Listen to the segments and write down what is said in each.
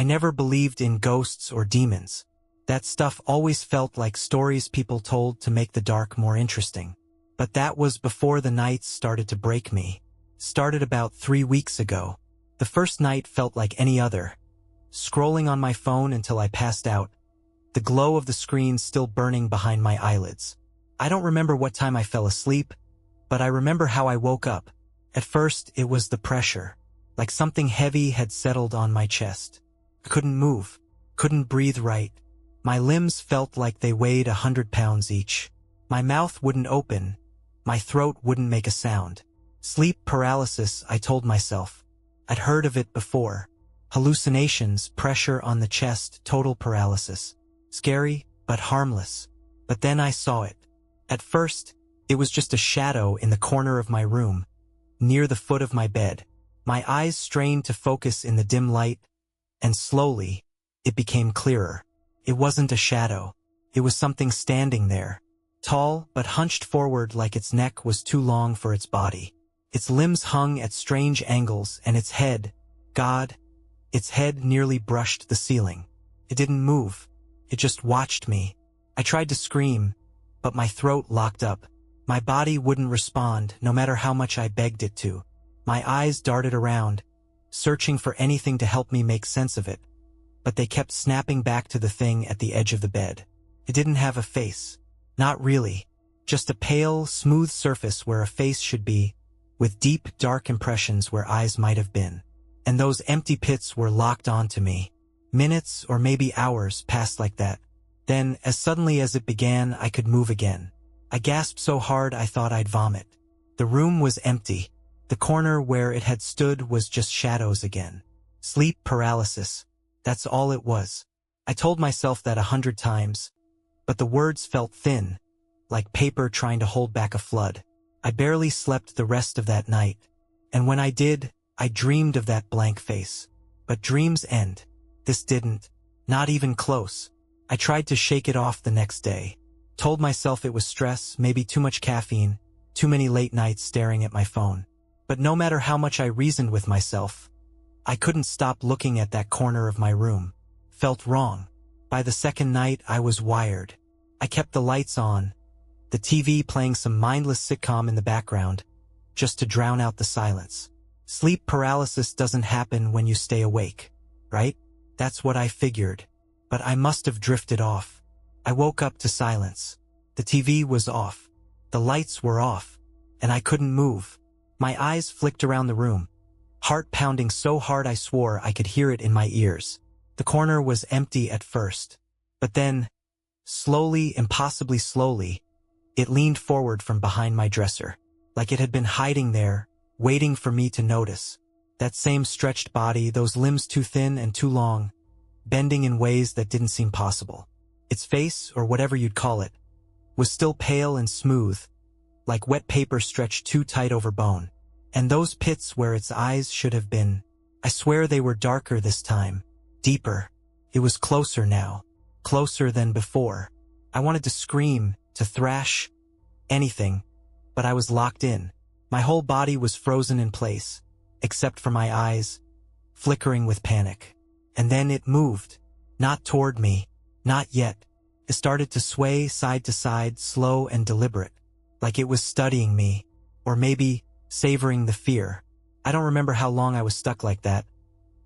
never believed in ghosts or demons. That stuff always felt like stories people told to make the dark more interesting. But that was before the nights started to break me. Started about 3 weeks ago. The first night felt like any other. Scrolling on my phone until I passed out, the glow of the screen still burning behind my eyelids. I don't remember what time I fell asleep, but I remember how I woke up. At first, it was the pressure, like something heavy had settled on my chest. I couldn't move, couldn't breathe right. My limbs felt like they weighed 100 pounds each. My mouth wouldn't open, my throat wouldn't make a sound. Sleep paralysis, I told myself. I'd heard of it before. Hallucinations, pressure on the chest, total paralysis. Scary, but harmless. But then I saw it. At first, it was just a shadow in the corner of my room, near the foot of my bed. My eyes strained to focus in the dim light, and slowly, it became clearer. It wasn't a shadow. It was something standing there, tall but hunched forward like its neck was too long for its body. Its limbs hung at strange angles, and its head, its head nearly brushed the ceiling. It didn't move. It just watched me. I tried to scream, but my throat locked up. My body wouldn't respond, no matter how much I begged it to. My eyes darted around, searching for anything to help me make sense of it. But they kept snapping back to the thing at the edge of the bed. It didn't have a face. Not really. Just a pale, smooth surface where a face should be, with deep, dark impressions where eyes might have been. And those empty pits were locked onto me. Minutes or maybe hours passed like that. Then, as suddenly as it began, I could move again. I gasped so hard I thought I'd vomit. The room was empty. The corner where it had stood was just shadows again. Sleep paralysis. That's all it was. I told myself that 100 times, but the words felt thin, like paper trying to hold back a flood. I barely slept the rest of that night, and when I did, I dreamed of that blank face. But dreams end. This didn't. Not even close. I tried to shake it off the next day. Told myself it was stress, maybe too much caffeine, too many late nights staring at my phone. But no matter how much I reasoned with myself, I couldn't stop looking at that corner of my room. Felt wrong. By the second night, I was wired. I kept the lights on, the TV playing some mindless sitcom in the background, just to drown out the silence. Sleep paralysis doesn't happen when you stay awake, right? That's what I figured. But I must have drifted off. I woke up to silence. The TV was off. The lights were off. And I couldn't move. My eyes flicked around the room. Heart pounding so hard I swore I could hear it in my ears. The corner was empty at first. But then, slowly, impossibly slowly, it leaned forward from behind my dresser. Like it had been hiding there, waiting for me to notice. That same stretched body, those limbs too thin and too long, bending in ways that didn't seem possible. Its face, or whatever you'd call it, was still pale and smooth, like wet paper stretched too tight over bone. And those pits where its eyes should have been, I swear they were darker this time, deeper. It was closer now, closer than before. I wanted to scream, to thrash, anything, but I was locked in. My whole body was frozen in place, except for my eyes, flickering with panic. And then it moved. Not toward me. Not yet. It started to sway side to side, slow and deliberate, like it was studying me, or maybe savoring the fear. I don't remember how long I was stuck like that,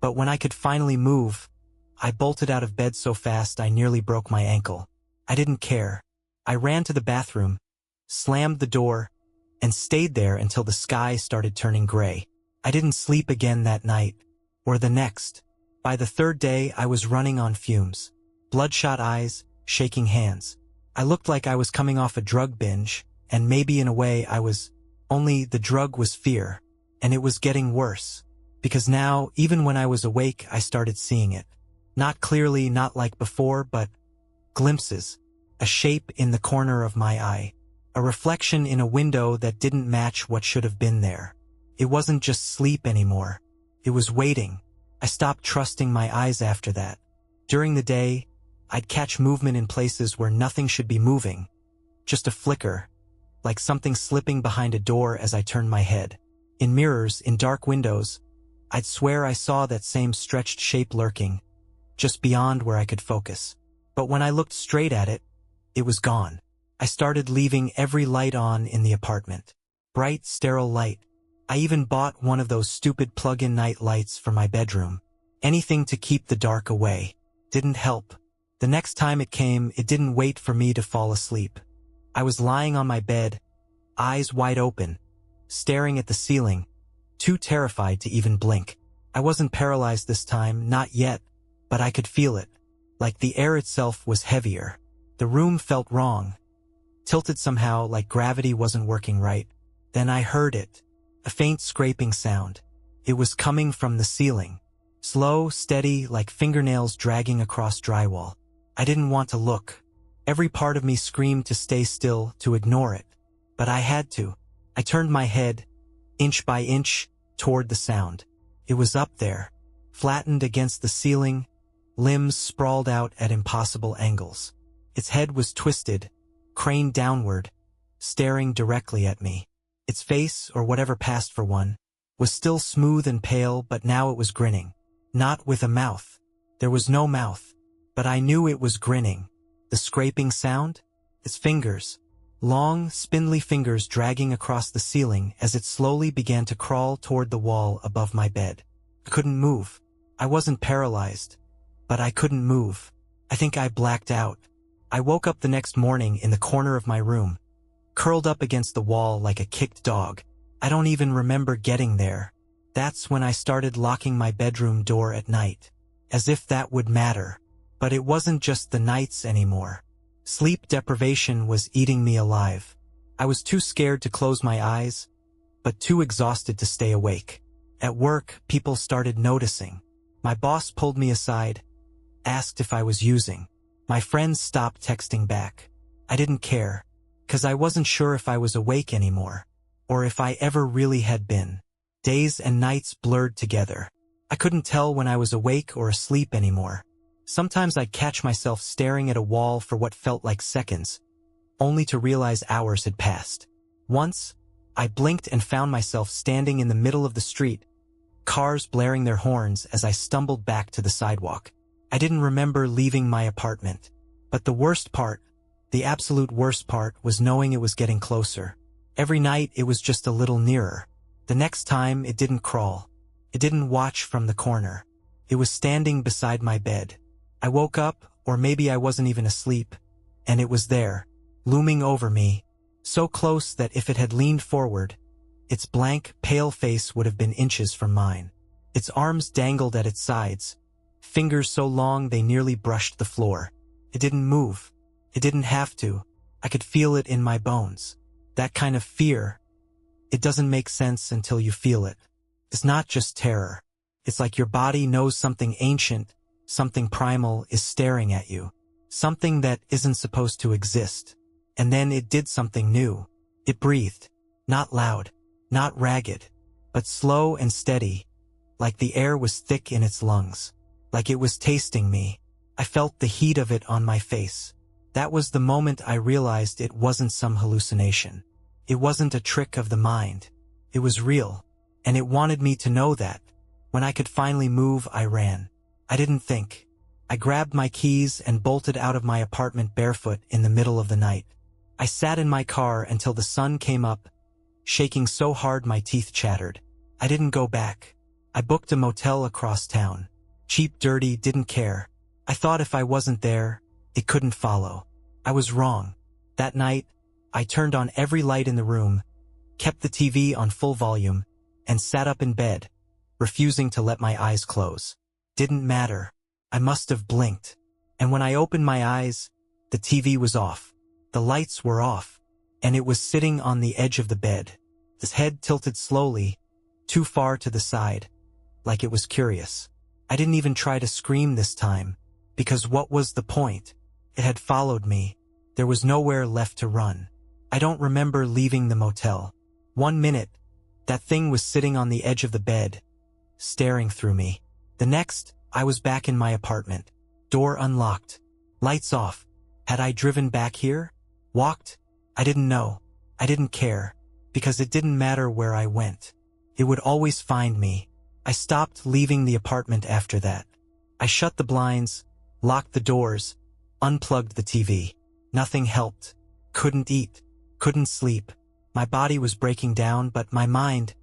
but when I could finally move, I bolted out of bed so fast I nearly broke my ankle. I didn't care. I ran to the bathroom, slammed the door, and stayed there until the sky started turning gray. I didn't sleep again that night, or the next. By the third day, I was running on fumes. Bloodshot eyes, shaking hands. I looked like I was coming off a drug binge, and maybe in a way I was. Only the drug was fear, and it was getting worse. Because now, even when I was awake, I started seeing it. Not clearly, not like before, but glimpses. A shape in the corner of my eye. A reflection in a window that didn't match what should have been there. It wasn't just sleep anymore. It was waiting. I stopped trusting my eyes after that. During the day, I'd catch movement in places where nothing should be moving. Just a flicker, like something slipping behind a door as I turned my head. In mirrors, in dark windows, I'd swear I saw that same stretched shape lurking, just beyond where I could focus. But when I looked straight at it, it was gone. I started leaving every light on in the apartment. Bright, sterile light. I even bought one of those stupid plug-in night lights for my bedroom. Anything to keep the dark away. Didn't help. The next time it came, it didn't wait for me to fall asleep. I was lying on my bed, eyes wide open, staring at the ceiling, too terrified to even blink. I wasn't paralyzed this time, not yet, but I could feel it. Like the air itself was heavier. The room felt wrong. Tilted somehow, like gravity wasn't working right. Then I heard it. A faint scraping sound. It was coming from the ceiling. Slow, steady, like fingernails dragging across drywall. I didn't want to look. Every part of me screamed to stay still, to ignore it. But I had to. I turned my head, inch by inch, toward the sound. It was up there, flattened against the ceiling, limbs sprawled out at impossible angles. Its head was twisted, craned downward, staring directly at me. Its face, or whatever passed for one, was still smooth and pale, but now it was grinning. Not with a mouth. There was no mouth. But I knew it was grinning. The scraping sound? Its fingers. Long, spindly fingers dragging across the ceiling as it slowly began to crawl toward the wall above my bed. I couldn't move. I wasn't paralyzed. But I couldn't move. I think I blacked out. I woke up the next morning in the corner of my room, curled up against the wall like a kicked dog. I don't even remember getting there. That's when I started locking my bedroom door at night. As if that would matter. But it wasn't just the nights anymore. Sleep deprivation was eating me alive. I was too scared to close my eyes, but too exhausted to stay awake. At work, people started noticing. My boss pulled me aside, asked if I was using. My friends stopped texting back. I didn't care, 'cause I wasn't sure if I was awake anymore, or if I ever really had been. Days and nights blurred together. I couldn't tell when I was awake or asleep anymore. Sometimes I'd catch myself staring at a wall for what felt like seconds, only to realize hours had passed. Once, I blinked and found myself standing in the middle of the street, cars blaring their horns as I stumbled back to the sidewalk. I didn't remember leaving my apartment. But the worst part, the absolute worst part, was knowing it was getting closer. Every night it was just a little nearer. The next time it didn't crawl. It didn't watch from the corner. It was standing beside my bed. I woke up, or maybe I wasn't even asleep, and it was there, looming over me, so close that if it had leaned forward, its blank, pale face would have been inches from mine. Its arms dangled at its sides, fingers so long they nearly brushed the floor. It didn't move. It didn't have to. I could feel it in my bones. That kind of fear. It doesn't make sense until you feel it. It's not just terror. It's like your body knows something ancient, something primal is staring at you. Something that isn't supposed to exist. And then it did something new. It breathed. Not loud, not ragged, but slow and steady, like the air was thick in its lungs. Like it was tasting me. I felt the heat of it on my face. That was the moment I realized it wasn't some hallucination. It wasn't a trick of the mind. It was real. And it wanted me to know that. When I could finally move, I ran. I didn't think. I grabbed my keys and bolted out of my apartment barefoot in the middle of the night. I sat in my car until the sun came up, shaking so hard my teeth chattered. I didn't go back. I booked a motel across town. Cheap, dirty, didn't care. I thought if I wasn't there, it couldn't follow. I was wrong. That night, I turned on every light in the room, kept the TV on full volume, and sat up in bed, refusing to let my eyes close. Didn't matter. I must have blinked. And when I opened my eyes, the TV was off. The lights were off. And it was sitting on the edge of the bed. Its head tilted slowly, too far to the side, like it was curious. I didn't even try to scream this time, because what was the point? It had followed me. There was nowhere left to run. I don't remember leaving the motel. 1 minute, that thing was sitting on the edge of the bed, staring through me. The next, I was back in my apartment. Door unlocked. Lights off. Had I driven back here? Walked? I didn't know. I didn't care. Because it didn't matter where I went. It would always find me. I stopped leaving the apartment after that. I shut the blinds, locked the doors, unplugged the TV. Nothing helped. Couldn't eat. Couldn't sleep. My body was breaking down, but my mind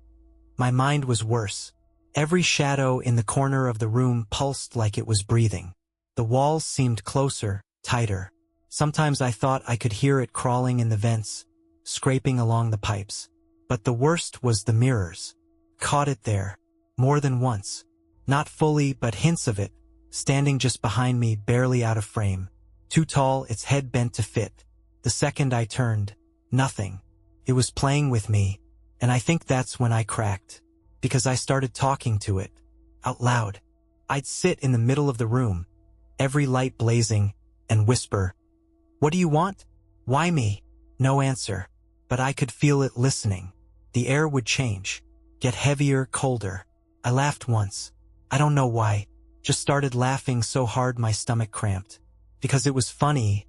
was worse. Every shadow in the corner of the room pulsed like it was breathing. The walls seemed closer, tighter. Sometimes I thought I could hear it crawling in the vents, scraping along the pipes. But the worst was the mirrors. Caught it there. More than once. Not fully, but hints of it, standing just behind me, barely out of frame. Too tall, its head bent to fit. The second I turned, nothing. It was playing with me, and I think that's when I cracked. Because I started talking to it. Out loud. I'd sit in the middle of the room, every light blazing, and whisper, "What do you want? Why me?" No answer. But I could feel it listening. The air would change. Get heavier, colder. I laughed once. I don't know why. Just started laughing so hard my stomach cramped. Because it was funny,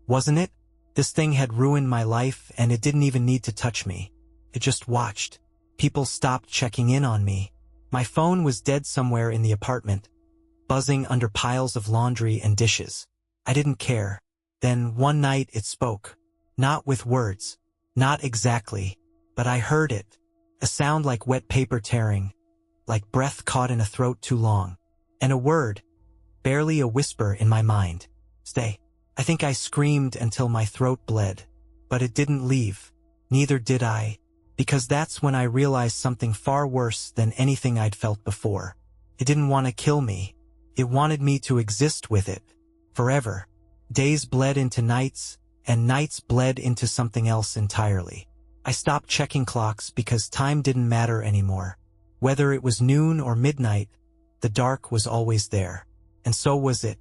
wasn't it? This thing had ruined my life, and it didn't even need to touch me. It just watched. People stopped checking in on me. My phone was dead somewhere in the apartment, buzzing under piles of laundry and dishes. I didn't care. Then one night it spoke. Not with words. Not exactly. But I heard it. A sound like wet paper tearing. Like breath caught in a throat too long. And a word. Barely a whisper in my mind. Stay. I think I screamed until my throat bled. But it didn't leave. Neither did I. Because that's when I realized something far worse than anything I'd felt before. It didn't want to kill me. It wanted me to exist with it. Forever. Days bled into nights, and nights bled into something else entirely. I stopped checking clocks because time didn't matter anymore. Whether it was noon or midnight, the dark was always there. And so was it.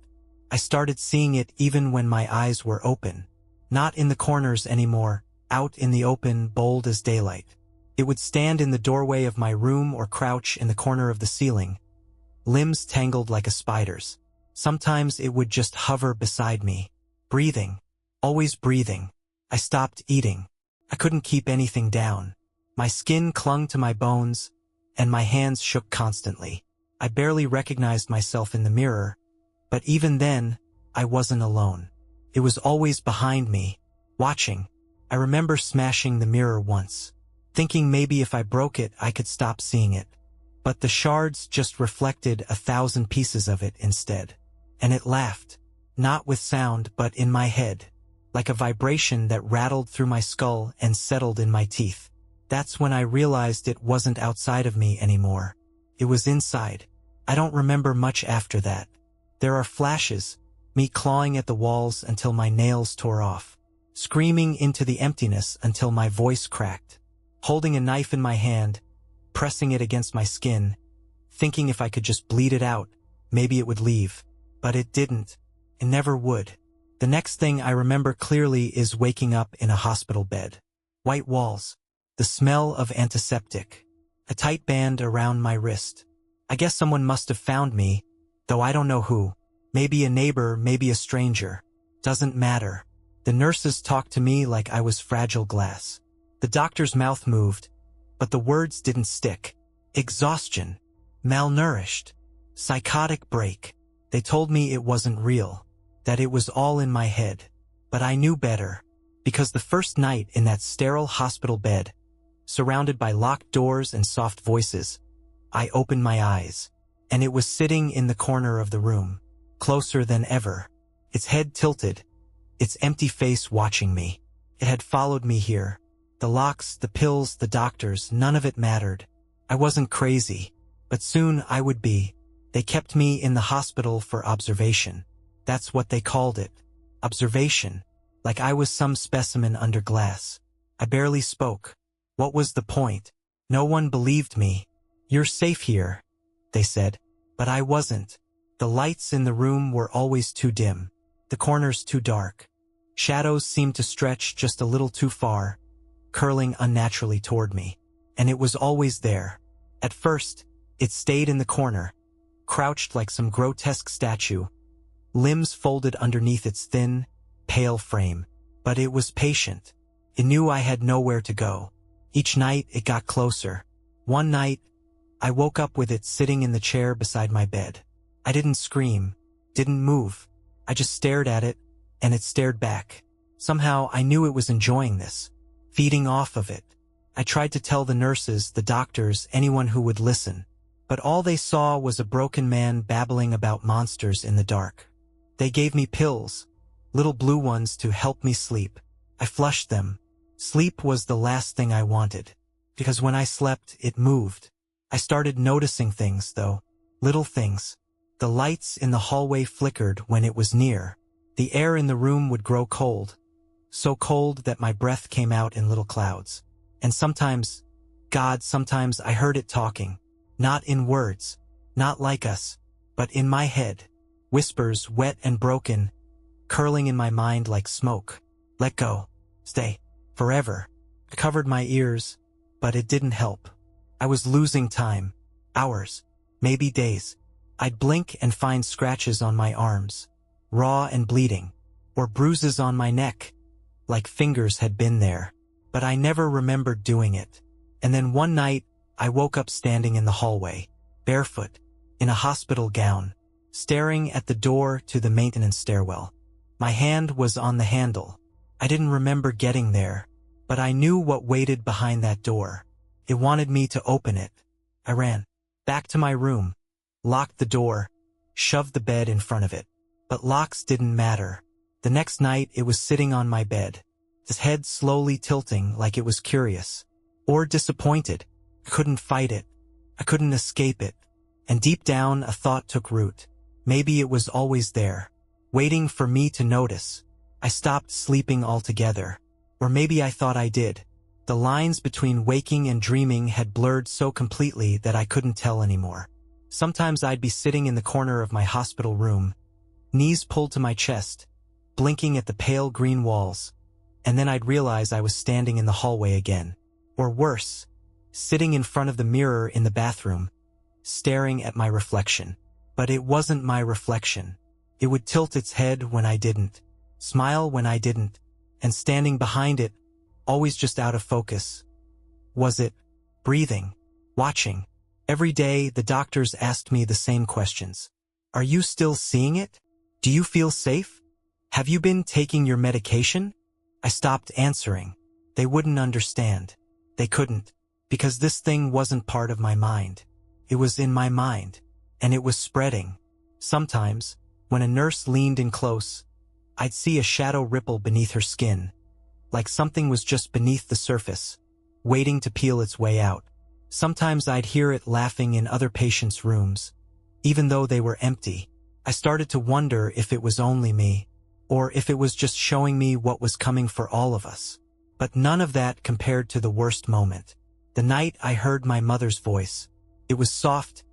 I started seeing it even when my eyes were open. Not in the corners anymore, out in the open, bold as daylight. It would stand in the doorway of my room or crouch in the corner of the ceiling, limbs tangled like a spider's. Sometimes it would just hover beside me, breathing, always breathing. I stopped eating. I couldn't keep anything down. My skin clung to my bones, and my hands shook constantly. I barely recognized myself in the mirror, but even then, I wasn't alone. It was always behind me, watching. I remember smashing the mirror once, thinking maybe if I broke it, I could stop seeing it. But the shards just reflected 1,000 pieces of it instead. And it laughed, not with sound but in my head, like a vibration that rattled through my skull and settled in my teeth. That's when I realized it wasn't outside of me anymore. It was inside. I don't remember much after that. There are flashes, me clawing at the walls until my nails tore off, screaming into the emptiness until my voice cracked, holding a knife in my hand, pressing it against my skin, thinking if I could just bleed it out, maybe it would leave. But it didn't. It never would. The next thing I remember clearly is waking up in a hospital bed. White walls. The smell of antiseptic. A tight band around my wrist. I guess someone must have found me, though I don't know who. Maybe a neighbor, maybe a stranger. Doesn't matter. The nurses talked to me like I was fragile glass. The doctor's mouth moved, but the words didn't stick. Exhaustion. Malnourished. Psychotic break. They told me it wasn't real, that it was all in my head. But I knew better, because the first night in that sterile hospital bed, surrounded by locked doors and soft voices, I opened my eyes, and it was sitting in the corner of the room, closer than ever, its head tilted, its empty face watching me. It had followed me here. The locks, the pills, the doctors, none of it mattered. I wasn't crazy, but soon I would be. They kept me in the hospital for observation. That's what they called it. Observation. Like I was some specimen under glass. I barely spoke. What was the point? No one believed me. You're safe here, they said. But I wasn't. The lights in the room were always too dim. The corners too dark. Shadows seemed to stretch just a little too far, curling unnaturally toward me. And it was always there. At first, it stayed in the corner, crouched like some grotesque statue, limbs folded underneath its thin, pale frame. But it was patient. It knew I had nowhere to go. Each night it got closer. One night, I woke up with it sitting in the chair beside my bed. I didn't scream, didn't move. I just stared at it, and it stared back. Somehow I knew it was enjoying this, feeding off of it. I tried to tell the nurses, the doctors, anyone who would listen, but all they saw was a broken man babbling about monsters in the dark. They gave me pills, little blue ones, to help me sleep. I flushed them. Sleep was the last thing I wanted, because when I slept, it moved. I started noticing things, though, little things. The lights in the hallway flickered when it was near. The air in the room would grow cold, so cold that my breath came out in little clouds. And sometimes, sometimes I heard it talking, not in words, not like us, but in my head. Whispers, wet and broken, curling in my mind like smoke. Let go. Stay. Forever. I covered my ears, but it didn't help. I was losing time. Hours. Maybe days. I'd blink and find scratches on my arms, raw and bleeding, or bruises on my neck, like fingers had been there. But I never remembered doing it. And then one night, I woke up standing in the hallway, barefoot, in a hospital gown, staring at the door to the maintenance stairwell. My hand was on the handle. I didn't remember getting there, but I knew what waited behind that door. It wanted me to open it. I ran back to my room, locked the door, shoved the bed in front of it. But locks didn't matter. The next night, it was sitting on my bed, his head slowly tilting like it was curious or disappointed. I couldn't fight it. I couldn't escape it. And deep down, a thought took root. Maybe it was always there, waiting for me to notice. I stopped sleeping altogether. Or maybe I thought I did. The lines between waking and dreaming had blurred so completely that I couldn't tell anymore. Sometimes I'd be sitting in the corner of my hospital room, knees pulled to my chest, blinking at the pale green walls, and then I'd realize I was standing in the hallway again. Or worse, sitting in front of the mirror in the bathroom, staring at my reflection. But it wasn't my reflection. It would tilt its head when I didn't, smile when I didn't, and standing behind it, always just out of focus. Was it breathing, watching? Every day, the doctors asked me the same questions. Are you still seeing it? Do you feel safe? Have you been taking your medication? I stopped answering. They wouldn't understand. They couldn't, because this thing wasn't part of my mind. It was in my mind, and it was spreading. Sometimes, when a nurse leaned in close, I'd see a shadow ripple beneath her skin, like something was just beneath the surface, waiting to peel its way out. Sometimes I'd hear it laughing in other patients' rooms, even though they were empty. I started to wonder if it was only me, or if it was just showing me what was coming for all of us. But none of that compared to the worst moment. The night I heard my mother's voice. It was soft,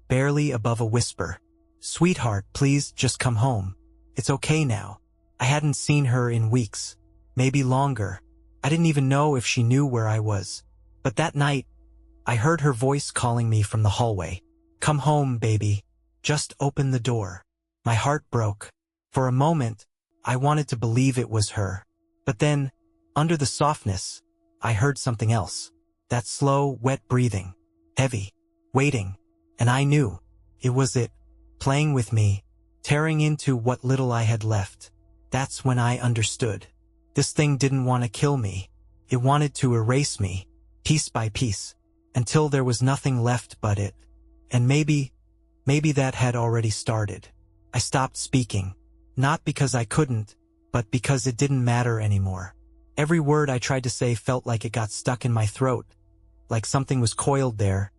barely above a whisper. Sweetheart, please just come home. It's okay now. I hadn't seen her in weeks, maybe longer. I didn't even know if she knew where I was. But that night, I heard her voice calling me from the hallway. Come home, baby. Just open the door. My heart broke. For a moment, I wanted to believe it was her. But then, under the softness, I heard something else. That slow, wet breathing. Heavy. Waiting. And I knew. It was it. Playing with me. Tearing into what little I had left. That's when I understood. This thing didn't want to kill me. It wanted to erase me, piece by piece, until there was nothing left but it. And maybe that had already started. I stopped speaking. Not because I couldn't, but because it didn't matter anymore. Every word I tried to say felt like it got stuck in my throat, like something was coiled there,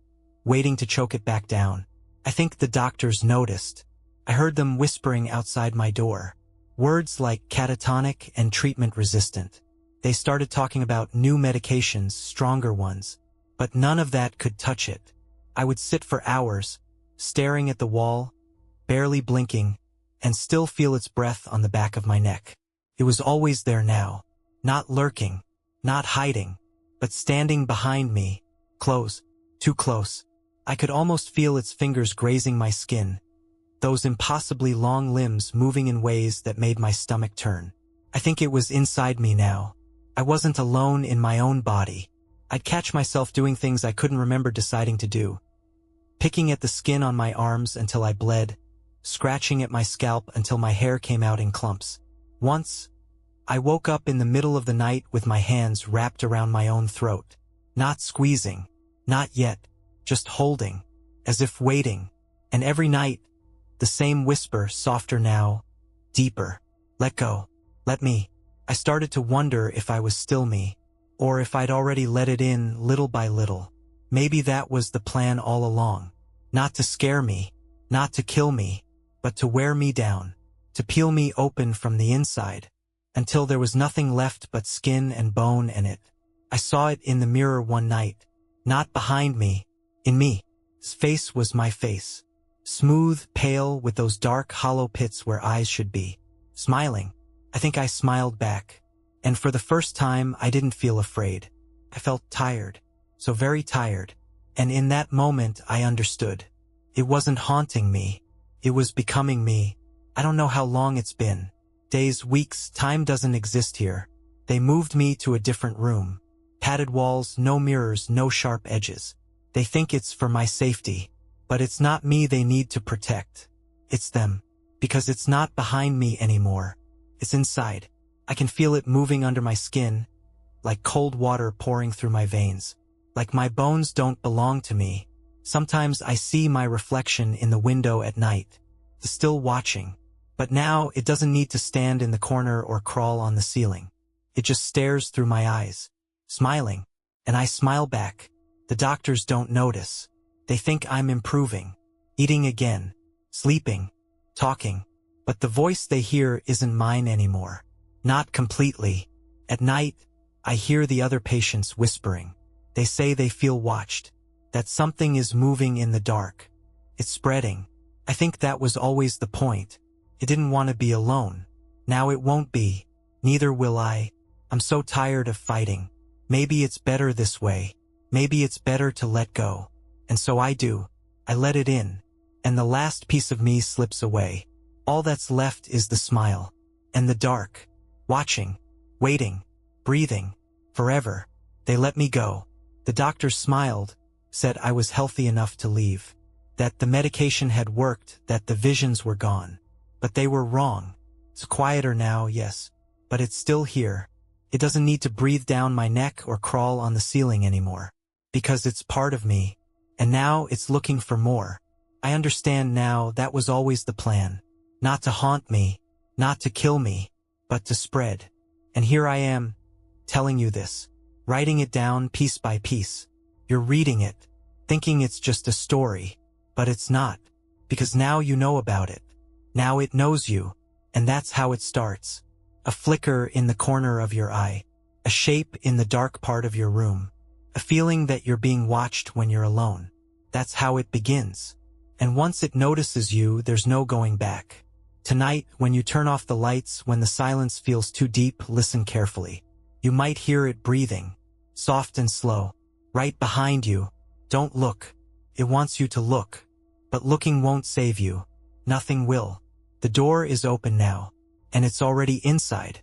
waiting to choke it back down. I think the doctors noticed. I heard them whispering outside my door. Words like catatonic and treatment-resistant. They started talking about new medications, stronger ones. But none of that could touch it. I would sit for hours, staring at the wall, barely blinking, and still feel its breath on the back of my neck. It was always there now. Not lurking, not hiding, but standing behind me. Close, too close. I could almost feel its fingers grazing my skin. Those impossibly long limbs moving in ways that made my stomach turn. I think it was inside me now. I wasn't alone in my own body. I'd catch myself doing things I couldn't remember deciding to do. Picking at the skin on my arms until I bled, scratching at my scalp until my hair came out in clumps. Once, I woke up in the middle of the night with my hands wrapped around my own throat. Not squeezing, not yet, just holding, as if waiting. And every night, the same whisper, softer now, deeper. Let go. Let me. I started to wonder if I was still me, or if I'd already let it in little by little. Maybe that was the plan all along. Not to scare me, not to kill me, but to wear me down, to peel me open from the inside, until there was nothing left but skin and bone and it. I saw it in the mirror one night, not behind me, in me. His face was my face. Smooth, pale, with those dark, hollow pits where eyes should be. Smiling. I think I smiled back. And for the first time, I didn't feel afraid. I felt tired. So very tired. And in that moment, I understood. It wasn't haunting me. It was becoming me. I don't know how long it's been. Days, weeks, time doesn't exist here. They moved me to a different room. Padded walls, no mirrors, no sharp edges. They think it's for my safety. But it's not me they need to protect. It's them. Because it's not behind me anymore. It's inside. I can feel it moving under my skin, like cold water pouring through my veins. Like my bones don't belong to me. Sometimes I see my reflection in the window at night, still watching. But now it doesn't need to stand in the corner or crawl on the ceiling. It just stares through my eyes, smiling. And I smile back. The doctors don't notice. They think I'm improving, eating again, sleeping, talking. But the voice they hear isn't mine anymore. Not completely. At night, I hear the other patients whispering. They say they feel watched, that something is moving in the dark. It's spreading. I think that was always the point. It didn't want to be alone. Now it won't be. Neither will I. I'm so tired of fighting. Maybe it's better this way. Maybe it's better to let go. And so I do. I let it in. And the last piece of me slips away. All that's left is the smile. And the dark. Watching. Waiting. Breathing. Forever. They let me go. The doctors smiled. Said I was healthy enough to leave. That the medication had worked. That the visions were gone. But they were wrong. It's quieter now, yes. But it's still here. It doesn't need to breathe down my neck or crawl on the ceiling anymore. Because it's part of me. And now it's looking for more. I understand now that was always the plan. Not to haunt me, not to kill me, but to spread. And here I am, telling you this, writing it down piece by piece. You're reading it, thinking it's just a story, but it's not, because now you know about it. Now it knows you, and that's how it starts. A flicker in the corner of your eye, a shape in the dark part of your room, a feeling that you're being watched when you're alone. That's how it begins. And once it notices you, there's no going back. Tonight, when you turn off the lights, when the silence feels too deep, listen carefully. You might hear it breathing, soft and slow, right behind you. Don't look. It wants you to look. But looking won't save you. Nothing will. The door is open now. And it's already inside.